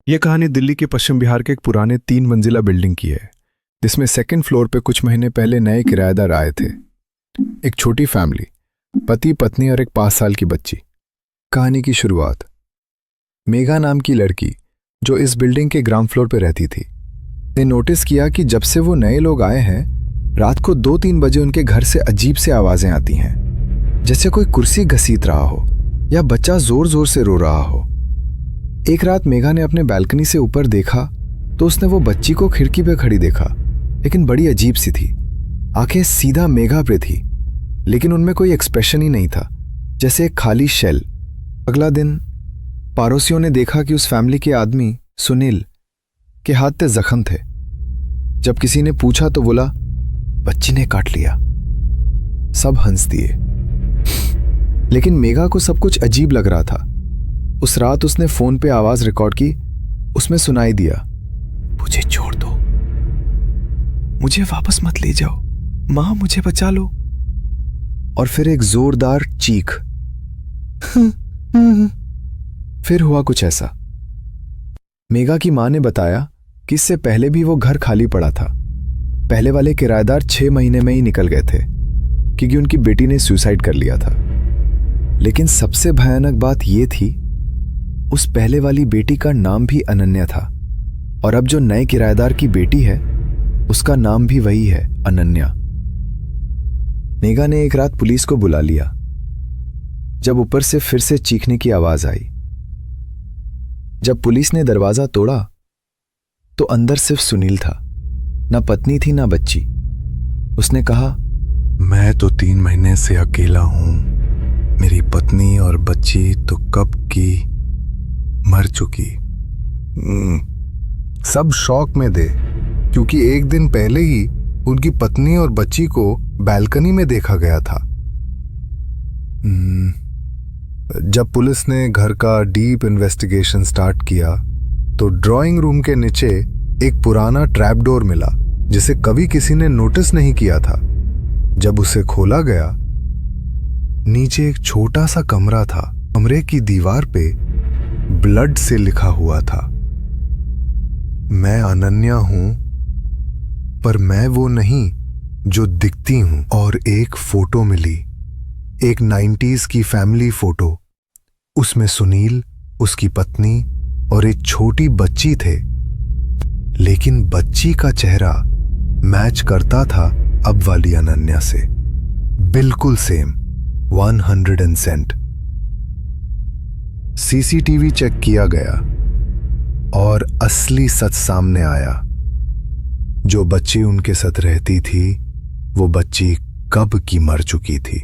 यह कहानी दिल्ली के पश्चिम बिहार के एक पुराने 3 मंजिला बिल्डिंग की है, जिसमें सेकंड फ्लोर पे कुछ महीने पहले नए किराएदार आए थे। एक छोटी फैमिली, पति पत्नी और एक 5 साल की बच्ची। कहानी की शुरुआत मेघा नाम की लड़की, जो इस बिल्डिंग के ग्राउंड फ्लोर पे रहती थी, ने नोटिस किया कि जब से वो नए लोग आए हैं, रात को 2-3 बजे उनके घर से अजीब से आवाजें आती हैं, जैसे कोई कुर्सी घसीट रहा हो या बच्चा जोर जोर से रो रहा हो। एक रात मेघा ने अपने बालकनी से ऊपर देखा तो उसने वो बच्ची को खिड़की पे खड़ी देखा, लेकिन बड़ी अजीब सी थी। आंखें सीधा मेघा पे थी, लेकिन उनमें कोई एक्सप्रेशन ही नहीं था, जैसे एक खाली शेल। अगला दिन पड़ोसियों ने देखा कि उस फैमिली के आदमी सुनील के हाथ पे जख्म थे। जब किसी ने पूछा तो बोला, बच्ची ने काट लिया। सब हंस दिए, लेकिन मेघा को सब कुछ अजीब लग रहा था। उस रात उसने फोन पे आवाज रिकॉर्ड की। उसमें सुनाई दिया, मुझे छोड़ दो, मुझे वापस मत ले जाओ, मां मुझे बचा लो। और फिर एक जोरदार चीख। फिर हुआ कुछ ऐसा। मेघा की मां ने बताया कि इससे पहले भी वो घर खाली पड़ा था। पहले वाले किराएदार 6 महीने में ही निकल गए थे, क्योंकि उनकी बेटी ने सुसाइड कर लिया था। लेकिन सबसे भयानक बात यह थी, उस पहले वाली बेटी का नाम भी अनन्या था, और अब जो नए किराएदार की बेटी है, उसका नाम भी वही है, अनन्या। मेघा ने एक रात पुलिस को बुला लिया। जब ऊपर से फिर से चीखने की आवाज आई। जब पुलिस ने दरवाजा तोड़ा तो अंदर सिर्फ सुनील था, ना पत्नी थी ना बच्ची। उसने कहा, मैं तो 3 महीने से अकेला हूं, मेरी पत्नी और बच्ची तो कब की मर चुकी। सब शॉक में थे, क्योंकि एक दिन पहले ही उनकी पत्नी और बच्ची को बालकनी में देखा गया था। जब पुलिस ने घर का डीप इन्वेस्टिगेशन स्टार्ट किया तो ड्राइंग रूम के नीचे एक पुराना ट्रैप डोर मिला, जिसे कभी किसी ने नोटिस नहीं किया था। जब उसे खोला गया, नीचे एक छोटा सा कमरा था। कमरे की दीवार पे ब्लड से लिखा हुआ था, मैं अनन्या हूं, पर मैं वो नहीं जो दिखती हूं। और एक फोटो मिली, एक 90s की फैमिली फोटो। उसमें सुनील, उसकी पत्नी और एक छोटी बच्ची थे, लेकिन बच्ची का चेहरा मैच करता था अब वाली अनन्या से, बिल्कुल सेम, 100%। सीसीटीवी चेक किया गया और असली सच सामने आया। जो बच्ची उनके साथ रहती थी, वो बच्ची कब की मर चुकी थी।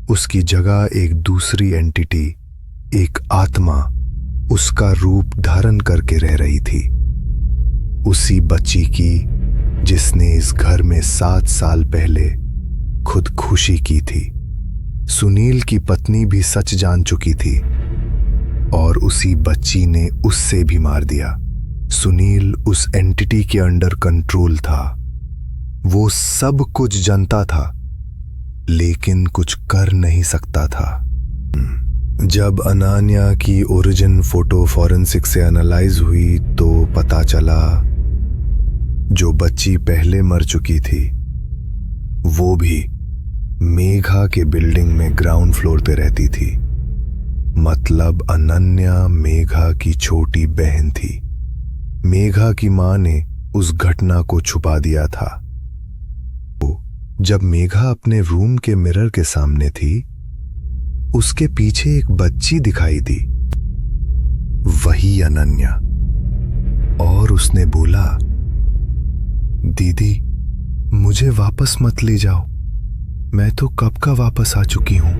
उसकी जगह एक दूसरी एंटिटी, एक आत्मा, उसका रूप धारण करके रह रही थी। उसी बच्ची की जिसने इस घर में 7 साल पहले खुदकुशी की थी। सुनील की पत्नी भी सच जान चुकी थी और उसी बच्ची ने उससे भी मार दिया। सुनील उस एंटिटी के अंडर कंट्रोल था। वो सब कुछ जानता था, लेकिन कुछ कर नहीं सकता था। जब अनन्या की ओरिजिन फोटो फॉरेंसिक से एनालाइज हुई तो पता चला, जो बच्ची पहले मर चुकी थी, वो भी मेघा के बिल्डिंग में ग्राउंड फ्लोर पे रहती थी। मतलब अनन्या मेघा की छोटी बहन थी। मेघा की मां ने उस घटना को छुपा दिया था। जब मेघा अपने रूम के मिरर के सामने थी, उसके पीछे एक बच्ची दिखाई दी, वही अनन्या। और उसने बोला, दीदी मुझे वापस मत ले जाओ, मैं तो कब का वापस आ चुकी हूं।